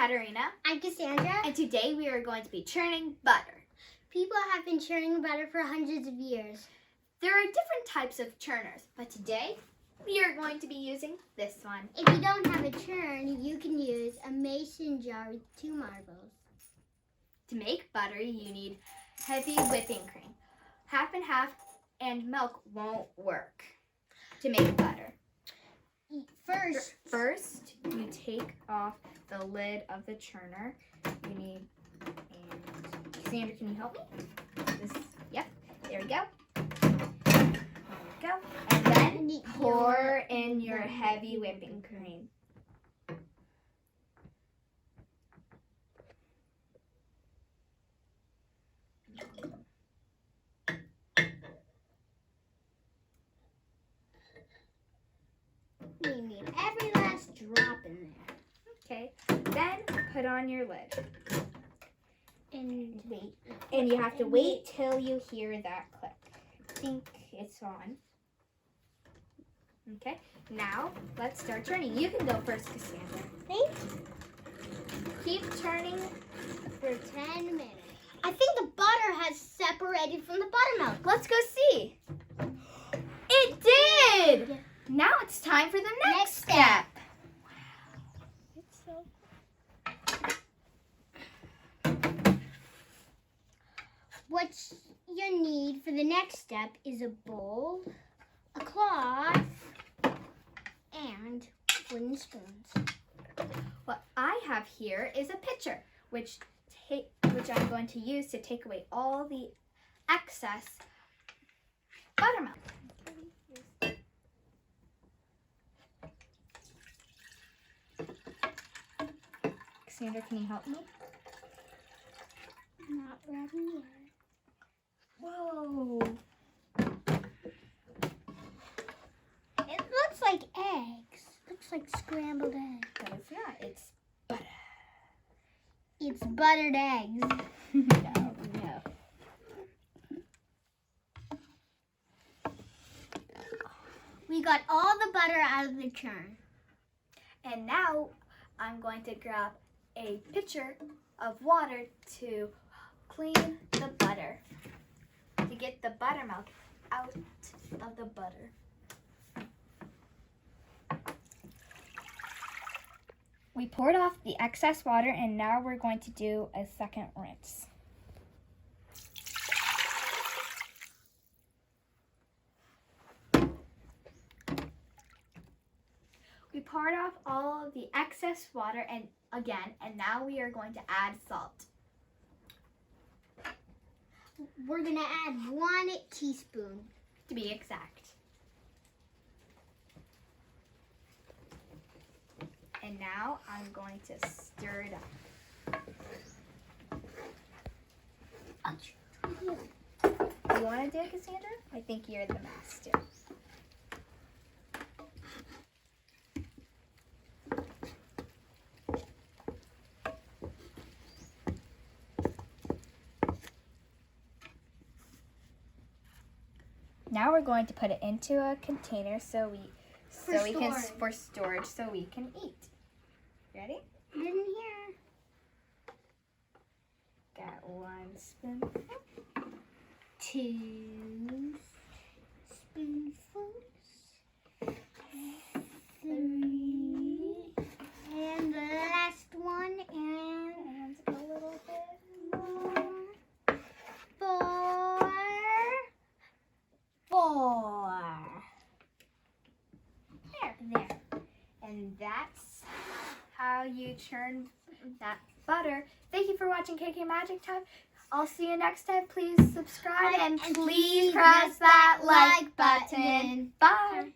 Katharina. I'm Cassandra. And today we are going to be churning butter. People have been churning butter for hundreds of years. There are different types of churners, but today we are going to be using this one. If you don't have a churn, you can use a mason jar with 2 marbles. To make butter, you need heavy whipping cream. Half and half and milk won't work to make butter. First, you take off the lid of the churner. You need, and Cassandra, can you help me? Yep, there we go. There we go. And then pour in your heavy whipping cream. You need every last drop in there. Okay, then put on your lid. And wait. And you have to wait till you hear that click. I think it's on. Okay, now let's start churning. You can go first, Cassandra. Thanks. Keep churning For 10 minutes. I think the butter has separated from the buttermilk. Let's go see. It did! Now it's time for the next step. Wow. It's so What you need for the next step is a bowl, a cloth, and wooden spoons. What I have here is a pitcher, which I'm going to use to take away all the excess buttermilk. Cassandra, can you help me? Not ready yet. Whoa. It looks like eggs. Looks like scrambled eggs. But it's not. It's butter. It's buttered eggs. No. We got all the butter out of the churn. And now I'm going to grab a pitcher of water to clean the butter, to get the buttermilk out of the butter. We poured off the excess water, and now we're going to do a second rinse. We poured off all of the excess water and now we are going to add salt. We're gonna add 1 teaspoon. To be exact. And now I'm going to stir it up. You want to do it, Cassandra? I think you're the master. Now we're going to put it into a container for storage so we can eat. Ready? In here. Got 1 spoonful. 2 spoonfuls. 3. And the last one. And a little bit more. 4. There. And that's how you churn that butter. Thank you for watching KK Magic Time. I'll see you next time. Please subscribe and please press that like button. Bye.